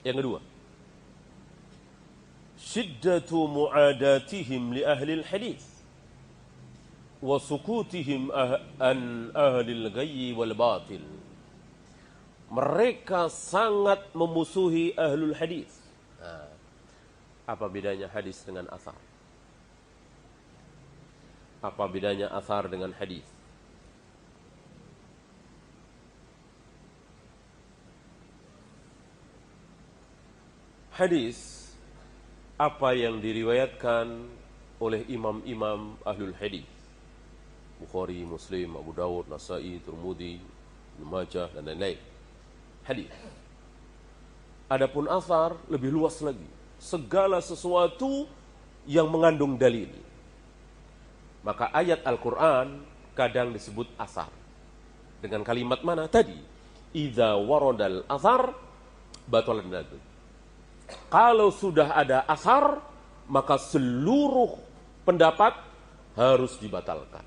Yang kedua, syiddatu mu'adatihim li ahli al-hadith wa sukutihim an ahli al-ghayyi wal batil. Mereka sangat memusuhi ahlul hadis. Nah, apa bedanya hadis dengan athar? Apa bedanya athar dengan hadis? Hadis apa yang diriwayatkan oleh imam-imam ahlul hadis. Bukhari, Muslim, Abu Dawud, Nasai, Tirmidzi, Ibnu Majah dan lain-lain. Hadis. Adapun athar lebih luas lagi. Segala sesuatu yang mengandung dalil. Maka ayat Al-Quran kadang disebut athar. Dengan kalimat mana tadi? Idza waradal athar batalan nadab. Kalau sudah ada athar, maka seluruh pendapat harus dibatalkan.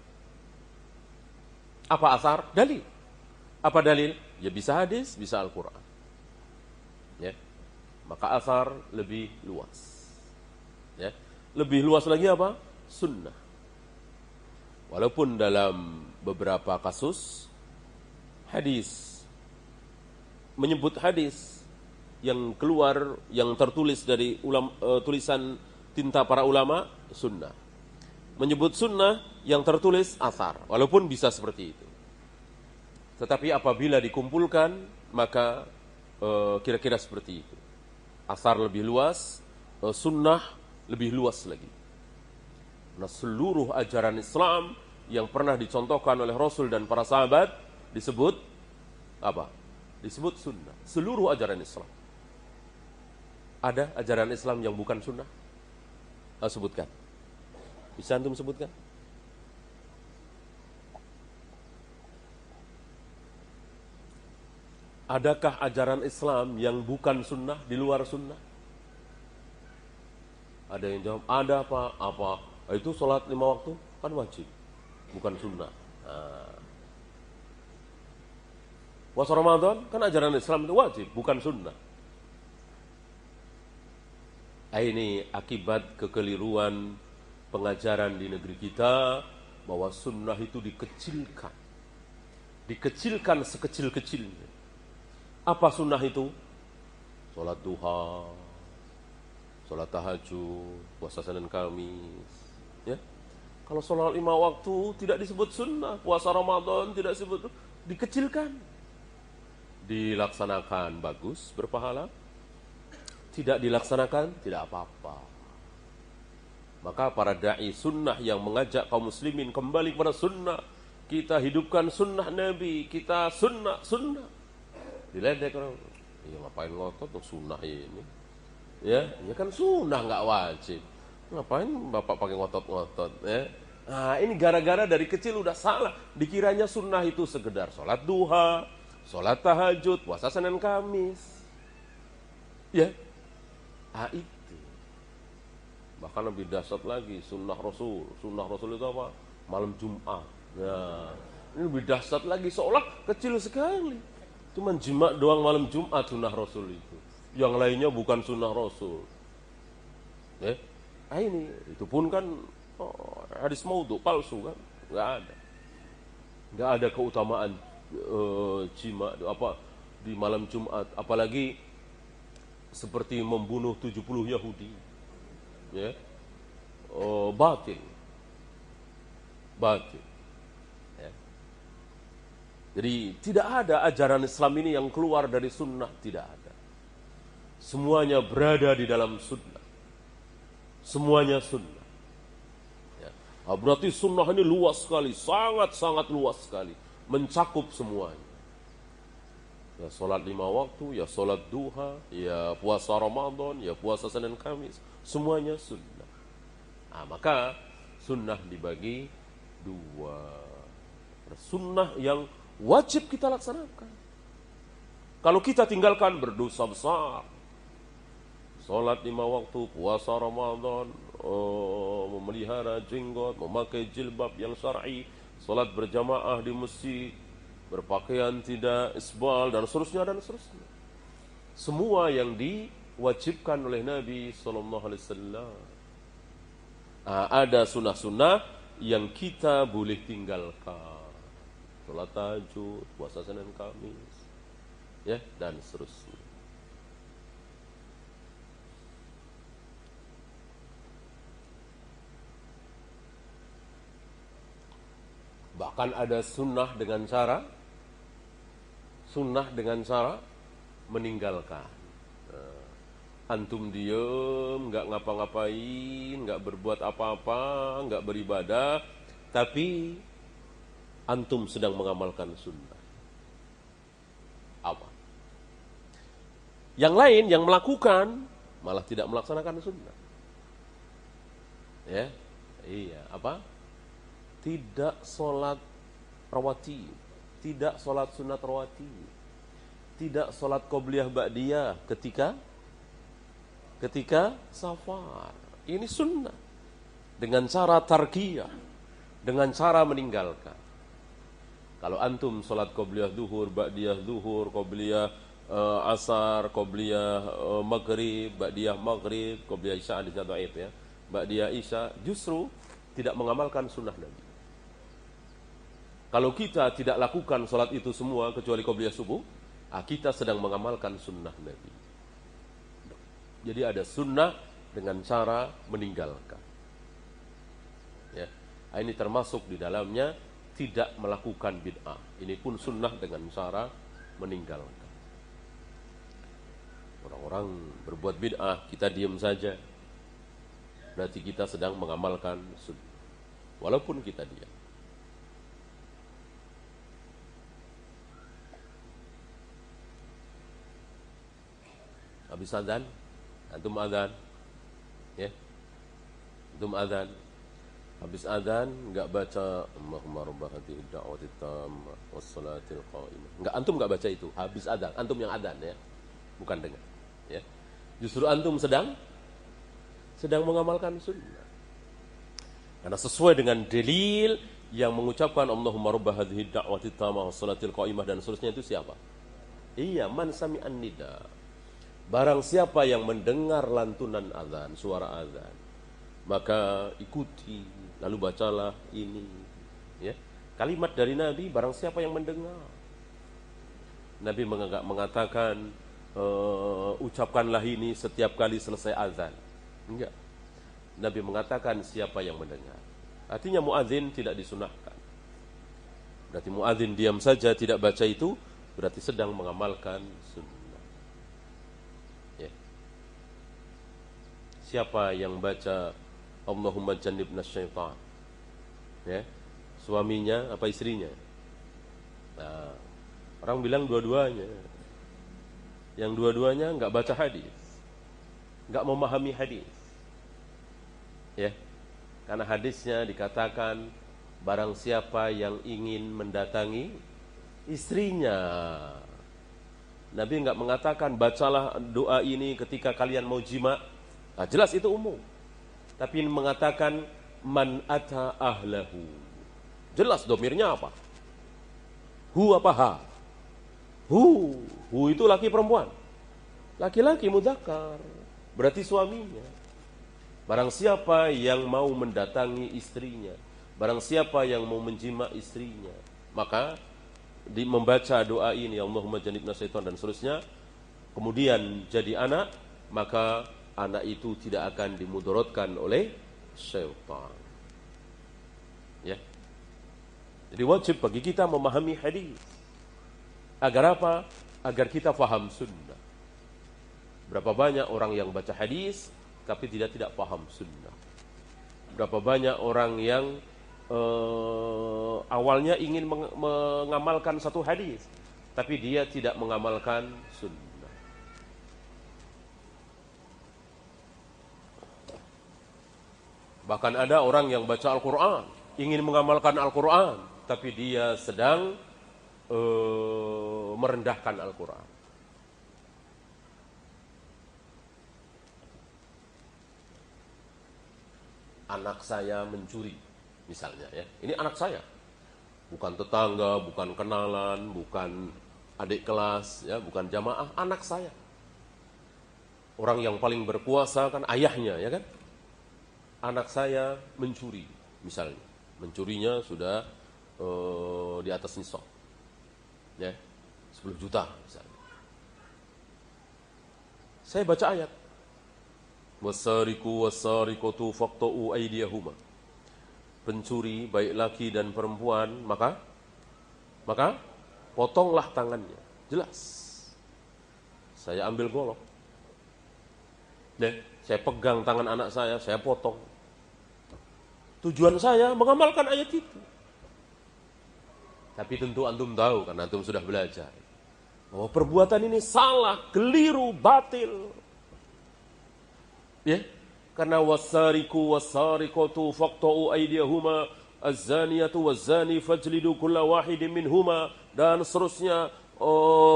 Apa athar? Dalil. Apa dalil? Ya bisa hadis, bisa Al-Quran. Ya. Maka athar lebih luas. Ya. Lebih luas lagi apa? Sunnah. Walaupun dalam beberapa kasus hadis menyebut hadis yang keluar, yang tertulis dari tulisan tinta para ulama, sunnah. Menyebut sunnah yang tertulis athar, walaupun bisa seperti itu. Tetapi apabila dikumpulkan, maka kira-kira seperti itu. Athar lebih luas, sunnah lebih luas lagi. Nah, seluruh ajaran Islam yang pernah dicontohkan oleh Rasul dan para sahabat disebut apa? Disebut sunnah. Seluruh ajaran Islam. Ada ajaran Islam yang bukan sunnah? Sebutkan. Bisa antum sebutkan? Adakah ajaran Islam yang bukan sunnah, di luar sunnah? Ada yang jawab, ada apa? Apa? Itu sholat 5 waktu kan wajib, bukan sunnah. Puasa Ramadan kan ajaran Islam itu wajib, bukan sunnah. Ini akibat kekeliruan pengajaran di negeri kita, bahwa sunnah itu dikecilkan. Dikecilkan sekecil-kecilnya. Apa sunnah itu? Sholat duha, sholat tahajud, puasa Senin Kamis. Ya? Kalau sholat 5 waktu tidak disebut sunnah, puasa Ramadan tidak disebut, dikecilkan. Dilaksanakan bagus, berpahala. Tidak dilaksanakan, tidak apa-apa. Maka para da'i sunnah yang mengajak kaum muslimin kembali kepada sunnah, kita hidupkan sunnah Nabi, kita sunnah. Diledek orang, ya ngapain ngotot tuh sunnah ini? Ya kan sunnah nggak wajib. Ngapain bapak pakai ngotot-ngotot? Ya? Nah, ini gara-gara dari kecil udah salah. Dikiranya sunnah itu sekedar sholat duha, sholat tahajud, puasa Senin Kamis. Ya, itu. Bahkan lebih dahsyat lagi sunnah Rasul. Sunnah Rasul itu apa? Malam Jumat. Nah, ini lebih dahsyat lagi, seolah kecil sekali. Cuman jima doang malam Jumat sunnah Rasul itu. Yang lainnya bukan sunnah Rasul. Ini itu pun kan hadis maudhu, palsu kan? Nggak ada keutamaan jima apa di malam Jumat, apalagi seperti membunuh 70 Yahudi. Ya. Batil. Ya. Jadi tidak ada ajaran Islam ini yang keluar dari sunnah, tidak ada. Semuanya berada di dalam sunnah. Semuanya sunnah. Ya. Berarti sunnah ini luas sekali, sangat-sangat luas sekali, mencakup semuanya. Ya sholat 5 waktu, ya sholat duha, ya puasa Ramadan, ya puasa Senin Kamis, semuanya sunnah. Maka sunnah dibagi 2. Sunnah yang wajib kita laksanakan. Kalau kita tinggalkan berdosa besar. Sholat 5 waktu, puasa Ramadan, memelihara jenggot, memakai jilbab yang syar'i, sholat berjamaah di masjid, berpakaian tidak isbal, dan seterusnya. semua yang diwajibkan oleh Nabi Sallallahu Alaihi Wasallam. Ada sunnah-sunnah yang kita boleh tinggalkan, sholat tahajud, puasa Senin Kamis, ya, dan seterusnya. Bahkan ada sunnah dengan cara meninggalkan. Antum diem, nggak ngapa-ngapain, nggak berbuat apa-apa, nggak beribadah, tapi antum sedang mengamalkan sunnah. Apa? Yang lain yang melakukan malah tidak melaksanakan sunnah. Ya, iya. Apa? Tidak sholat rawatib, tidak sholat sunat rawatib, tidak sholat qobliyah ba'diyah ketika safar. Ini sunnah. Dengan cara tarkiyah, dengan cara meninggalkan. Kalau antum sholat qobliyah zuhur, ba'diyah zuhur, qobliyah asar, qobliyah maghrib, ba'diyah maghrib, qobliyah isya, hadis dhaif ya. Ba'diyah isya, justru tidak mengamalkan sunnah Nabi. Kalau kita tidak lakukan sholat itu semua kecuali qobliyah subuh, kita sedang mengamalkan sunnah Nabi. Jadi ada sunnah dengan cara meninggalkan. Ya, ini termasuk di dalamnya tidak melakukan bid'ah. Ini pun sunnah dengan cara meninggalkan. Orang-orang berbuat bid'ah, kita diam saja. Berarti kita sedang mengamalkan sunnah. Walaupun kita diam. Habis adzan, antum adzan, ya, antum adzan, habis adzan nggak baca Allahumma rabb hadhihi ad-da'wati tammah was-salatil qa'imah. Antum nggak baca itu. Habis adzan, antum yang adzan ya, bukan dengar. Ya, justru antum sedang mengamalkan sunnah. Karena sesuai dengan dalil yang mengucapkan Allahumma rabb hadhihi ad-da'wati tammah was-salatil qa'imah dan seterusnya itu siapa? Iya, man sami'an nida. Barang siapa yang mendengar lantunan azan, suara azan, maka ikuti, lalu bacalah ini. Ya, kalimat dari Nabi, barang siapa yang mendengar. Nabi mengatakan, ucapkanlah ini setiap kali selesai azan. Enggak. Nabi mengatakan siapa yang mendengar. Artinya muadzin tidak disunahkan. Berarti muadzin diam saja tidak baca itu, berarti sedang mengamalkan sunnah. Siapa yang baca Allahumma jannibna syaitan? Ya, suaminya apa istrinya? Nah, orang bilang dua-duanya. Yang dua-duanya enggak baca hadis, enggak memahami hadis. Ya, karena hadisnya dikatakan barang siapa yang ingin mendatangi istrinya. Nabi enggak mengatakan bacalah doa ini ketika kalian mau jima. Nah, jelas itu umum. Tapi mengatakan man ata ahlahu. Jelas domirnya apa? Hu apa ha? Hu itu laki perempuan. Laki-laki mudzakkar. Berarti suaminya. Barang siapa yang mau mendatangi istrinya, barang siapa yang mau menjima istrinya, maka membaca doa ini Allahumma jannibna syaitan dan seterusnya, kemudian jadi anak, maka anak itu tidak akan dimudaratkan oleh syaitan. Ya. Jadi wajib bagi kita memahami hadis. Agar apa? Agar kita faham sunnah. Berapa banyak orang yang baca hadis tapi tidak paham sunnah. Berapa banyak orang yang awalnya ingin mengamalkan satu hadis tapi dia tidak mengamalkan sunnah. Bahkan ada orang yang baca Al-Quran, ingin mengamalkan Al-Quran, tapi dia sedang merendahkan Al-Quran. Anak saya mencuri, misalnya ya. Ini anak saya, bukan tetangga, bukan kenalan, bukan adik kelas, ya, bukan jamaah, anak saya. Orang yang paling berkuasa kan ayahnya, ya kan? Anak saya mencuri, misalnya. Mencurinya sudah di atas nisab. Ya, 10 juta misalnya. Saya baca ayat. Wasariqu wasariqatu faqta'u aydiyahuma. Pencuri baik laki dan perempuan, maka potonglah tangannya. Jelas. Saya ambil golok. Saya pegang tangan anak saya potong. Tujuan saya mengamalkan ayat itu. Tapi tentu antum tahu, karena antum sudah belajar, bahwa perbuatan ini salah, keliru, batil. Ya, karena wasariqu wasariqatu faqta'u aydiyahuma az-zaniyatu waz-zani fajlidu kulla wahidin minhuma, dan seterusnya,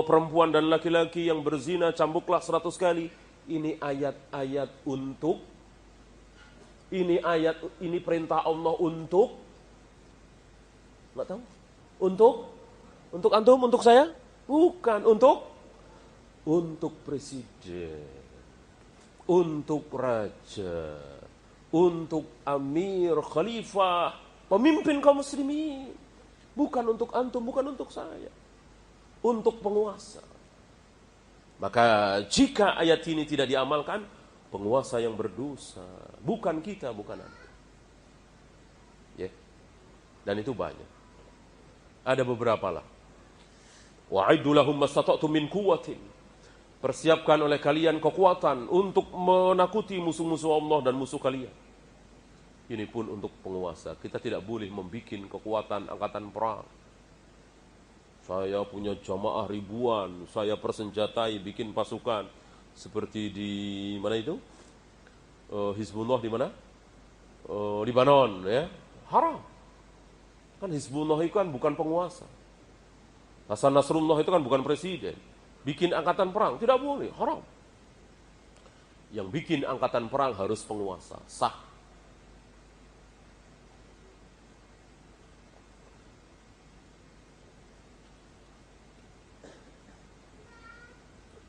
perempuan dan laki-laki yang berzina cambuklah 100 kali. Ini ayat-ayat untuk, ini perintah Allah untuk, nggak tahu, untuk antum, untuk saya, bukan, untuk presiden, untuk raja, untuk amir, khalifah, pemimpin kaum muslimin, bukan untuk antum, bukan untuk saya, untuk penguasa. Maka jika ayat ini tidak diamalkan, penguasa yang berdosa, bukan kita, bukan anda. Ya. Dan itu banyak. Ada beberapa lah. Wa'iddu lahum mastata'tum min quwwatin. Persiapkan oleh kalian kekuatan untuk menakuti musuh-musuh Allah dan musuh kalian. Ini pun untuk penguasa. Kita tidak boleh membuat kekuatan angkatan perang. Saya punya jamaah ribuan, saya persenjatai, bikin pasukan. Seperti di mana itu? Hizbullah di mana? Libanon, ya. Haram. Kan Hizbullah itu kan bukan penguasa. Hasan Nasrullah itu kan bukan presiden. Bikin angkatan perang, tidak boleh, haram. Yang bikin angkatan perang harus penguasa, sah.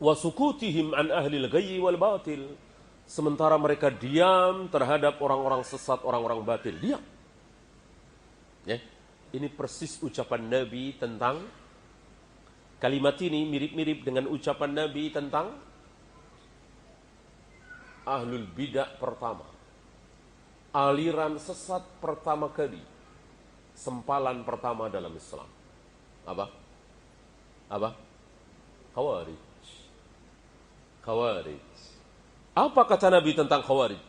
Wasukutihim an ahlil ghayyi wal batil. Sementara mereka diam terhadap orang-orang sesat, orang-orang batil. Diam. Ya. Ini persis ucapan Nabi tentang, kalimat ini mirip-mirip dengan ucapan Nabi tentang ahlul bidah pertama. Aliran sesat pertama kali. Sempalan pertama dalam Islam. Apa? Khawarij. Apa kata Nabi tentang Khawarij?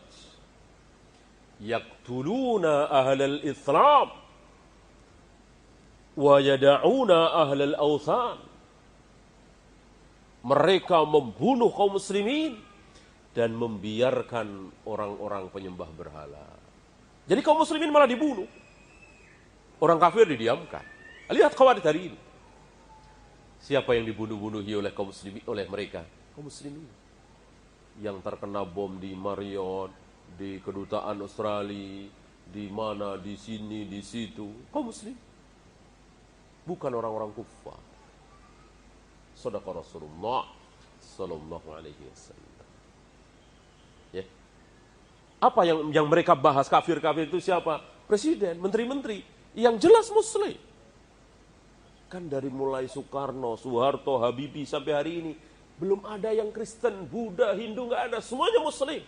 Yaqtuluna ahlal Islam wa yada'una ahlal awthan. Mereka membunuh kaum muslimin dan membiarkan orang-orang penyembah berhala. Jadi kaum muslimin malah dibunuh. Orang kafir didiamkan. Lihat Khawarij hari ini. Siapa yang dibunuh-bunuhi oleh kaum muslimin, oleh mereka? Kaum muslimin yang terkena bom di Marriott, di kedutaan Australia, di mana, di sini, di situ, kaum muslim, bukan orang-orang kufar. Shadaqa Rasulullah sallallahu alaihi wasallam. Ya. Apa yang mereka bahas, kafir-kafir itu siapa? Presiden, menteri-menteri yang jelas muslim. Kan dari mulai Soekarno, Soeharto, Habibie sampai hari ini belum ada yang Kristen, Buddha, Hindu, nggak ada, semuanya Muslim.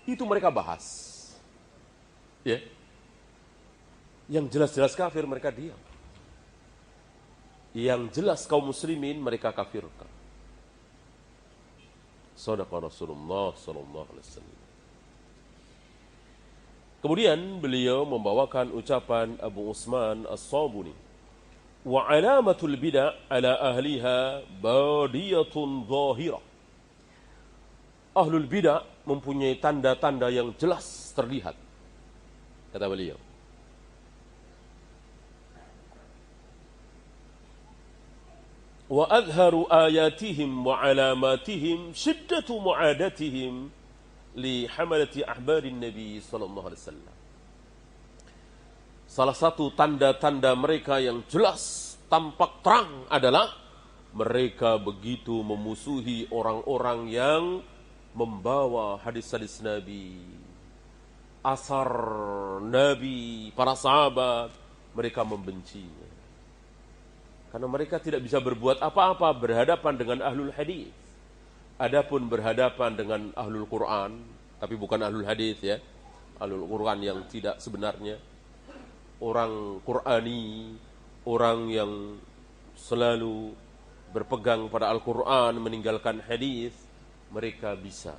Itu mereka bahas. Ya. Yang jelas-jelas kafir mereka diam. Yang jelas kaum muslimin mereka kafirkan. Shadaqa Rasulullah sallallahu alaihi wasallam. Kemudian beliau membawakan ucapan Abu Utsman As-Sabuni. Wa alamatul bid'ah ala ahliha badiyatun zahirah. Ahlul bid'ah mempunyai tanda-tanda yang jelas terlihat. Kata beliau. Wa adharu ayatihim wa alamatihim shiddatu mu'adatihim li hamalati ahbarin Nabi sallallahu alaihi wasallam. Salah satu tanda-tanda mereka yang jelas tampak terang adalah mereka begitu memusuhi orang-orang yang membawa hadis-hadis Nabi, asar Nabi, para sahabat, mereka membencinya. Karena mereka tidak bisa berbuat apa-apa berhadapan dengan ahlul hadis. Adapun berhadapan dengan ahlul Quran, tapi bukan ahlul hadis ya, ahlul Quran yang tidak sebenarnya, orang Qurani, orang yang selalu berpegang pada Al-Quran, meninggalkan hadis, mereka bisa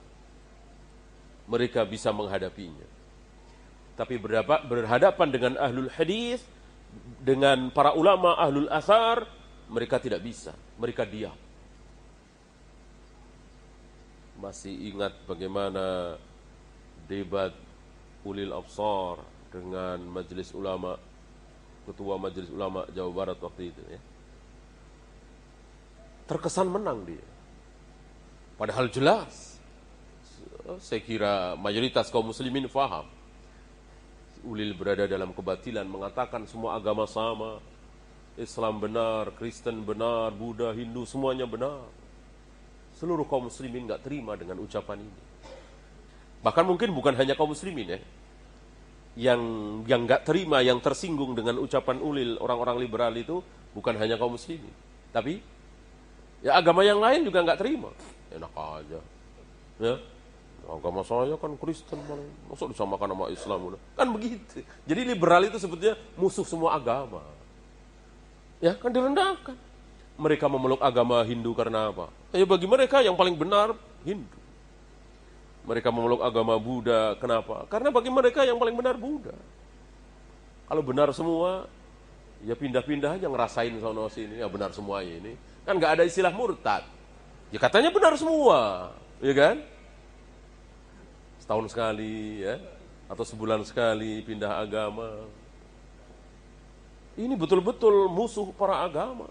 menghadapinya. Tapi berhadapan dengan ahlul hadis, dengan para ulama ahlul athar, mereka tidak bisa, mereka diam. Masih ingat bagaimana debat ulil absar dengan majelis ulama, ketua majelis ulama Jawa Barat waktu itu ya. Terkesan menang dia. Padahal jelas, saya kira mayoritas kaum muslimin faham. Ulil berada dalam kebatilan, mengatakan semua agama sama. Islam benar, Kristen benar, Buddha, Hindu, semuanya benar. Seluruh kaum muslimin gak terima dengan ucapan ini. Bahkan mungkin bukan hanya kaum muslimin ya, yang gak terima, yang tersinggung dengan ucapan ulil orang-orang liberal itu bukan hanya kaum muslimin, tapi ya agama yang lain juga gak terima. Enak aja ya, agama saya kan Kristen, masa disamakan sama Islam, kan begitu. Jadi liberal itu sebetulnya musuh semua agama ya, kan direndahkan. Mereka memeluk agama Hindu karena apa? Ya bagi mereka yang paling benar Hindu. Mereka memeluk agama Buddha, kenapa? Karena bagi mereka yang paling benar Buddha. Kalau benar semua, ya pindah-pindah aja ngerasain sono sini, ya benar semua ini. Kan nggak ada istilah murtad. Ya katanya benar semua, ya kan? Setahun sekali ya, atau sebulan sekali pindah agama. Ini betul-betul musuh para agama.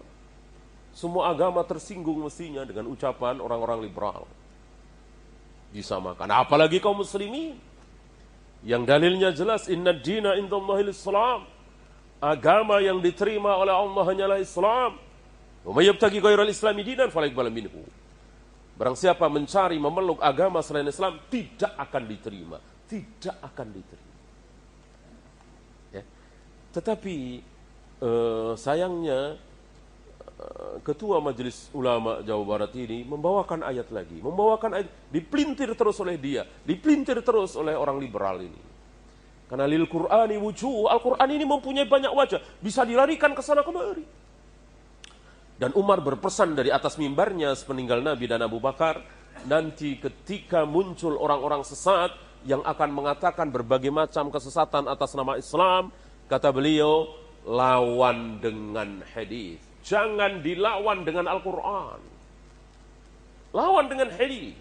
Semua agama tersinggung mestinya dengan ucapan orang-orang liberal. Disamakan. Apalagi kaum muslimin. Yang dalilnya jelas, inna dina indallahil Islam. Agama yang diterima oleh Allah hanyalah Islam. Wa may yabtaghi ghairal islami dinan falayaqbal minhu. Barang siapa mencari, memeluk agama selain Islam, tidak akan diterima. Tidak akan diterima. Ya. Tetapi sayangnya Ketua Majelis Ulama Jawa Barat ini membawakan ayat lagi, membawakan ayat, dipelintir terus oleh dia, dipelintir terus oleh orang liberal ini. Karena lil Qur'ani wujuh, Al-Quran ini mempunyai banyak wajah, bisa dilarikan ke sana kemari. Dan Umar berpesan dari atas mimbarnya sepeninggal Nabi dan Abu Bakar, nanti ketika muncul orang-orang sesat yang akan mengatakan berbagai macam kesesatan atas nama Islam, kata beliau, lawan dengan hadis. Jangan dilawan dengan Al-Quran. Lawan dengan hadis.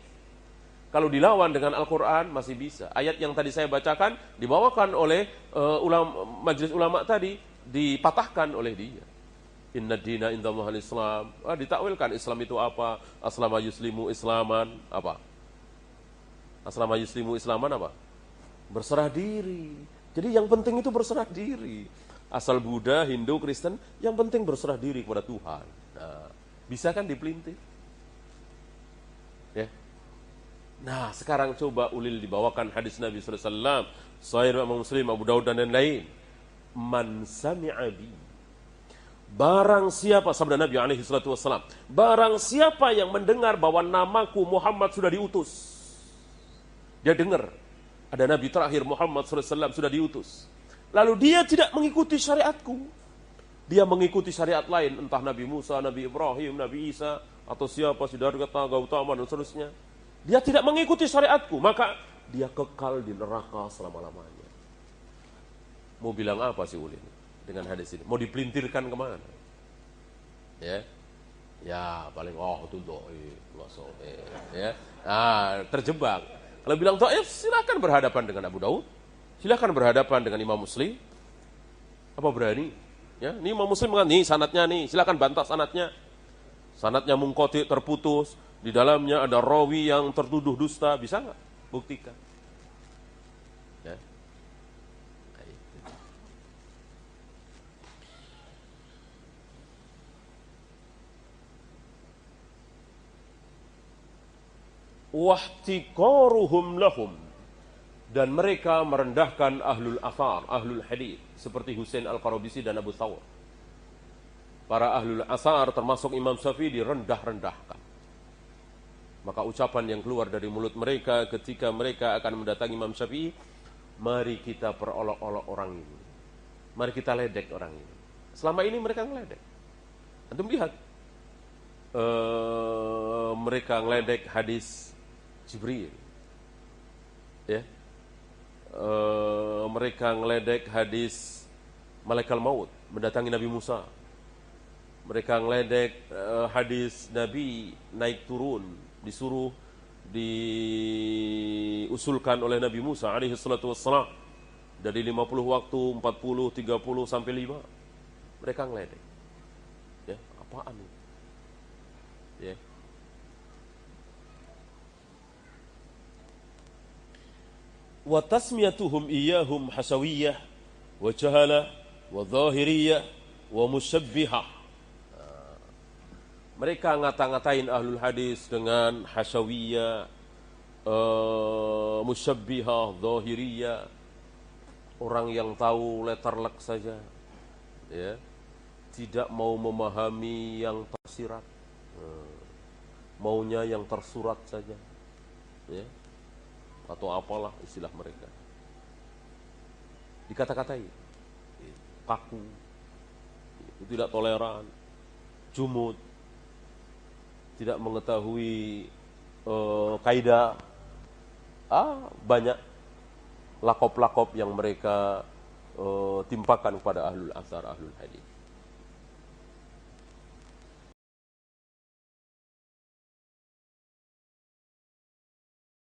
Kalau dilawan dengan Al-Quran masih bisa. Ayat yang tadi saya bacakan dibawakan oleh majelis ulama tadi, dipatahkan oleh dia. Inna dina indallahil Islam. Ditakwilkan Islam itu apa? Aslama yuslimu islaman. Apa? Aslama yuslimu islaman apa? Berserah diri. Jadi yang penting itu berserah diri. Asal Buddha, Hindu, Kristen, yang penting berserah diri kepada Tuhan. Nah, bisa kan dipelintir? Ya. Nah, sekarang coba ulil dibawakan hadis Nabi sallallahu alaihi wasallam, Sahih Muslim, Abu Daud dan lain-lain. Man sami'a bi. Barang siapa, sabda Nabi alaihi salatu wasallam, barang siapa yang mendengar bahwa namaku Muhammad sudah diutus. Dia dengar ada Nabi terakhir Muhammad sallallahu alaihi wasallam sudah diutus. Lalu dia tidak mengikuti syariatku. Dia mengikuti syariat lain, entah Nabi Musa, Nabi Ibrahim, Nabi Isa, atau siapa, Siddhartha, Gautama, dan seterusnya. Dia tidak mengikuti syariatku, maka dia kekal di neraka selama-lamanya. Mau bilang apa sih ulil dengan hadis ini? Mau dipelintirkan kemana? Ya, ya paling itu dhaif, ya. Nah, terjebak. Kalau bilang dhaif, silakan berhadapan dengan Abu Daud. Silakan berhadapan dengan Imam Muslim. Apa berani? Ya, ini Imam Muslim kan nih sanadnya nih, silakan bantah sanadnya. Sanadnya munqati, terputus, di dalamnya ada rawi yang tertuduh dusta, bisa enggak? Buktikan. Ya. wahtiqaruhum lahum, dan mereka merendahkan ahlul athar, ahlul hadith, seperti Husain Al-Qarabisi dan Abu Thawr. Para ahlul athar termasuk Imam Syafi'i direndah-rendahkan. Maka ucapan yang keluar dari mulut mereka ketika mereka akan mendatangi Imam Syafi'i, mari kita perolok-olok orang ini, mari kita ledek orang ini. Selama ini mereka ngeledek. Antum lihat, mereka ngeledek hadis Jibril, ya. Mereka ngeledek hadis malaikat maut mendatangi Nabi Musa. Mereka ngeledek hadis Nabi naik turun, disuruh diusulkan oleh Nabi Musa alaihi salatu wassalam dari 50 waktu, 40, 30 sampai 5. Mereka ngeledek. Ya, apaan ini? Ya. Wa tasmiyatuhum iyyahum hasawiyah wa jahalah wa zahiriyah wa musyabbihah. Mereka ngata-ngatain ahlul hadis dengan hasyawiyah, musyabbihah, zahiriyah, orang yang tahu letterlek saja, ya, tidak mau memahami yang tersirat, maunya yang tersurat saja, ya, atau apalah istilah mereka. Dikata-katai, kaku, tidak toleran, jumud, tidak mengetahui kaidah, banyak lakop-lakop yang mereka timpakan kepada ahlul athar, ahlul hadis.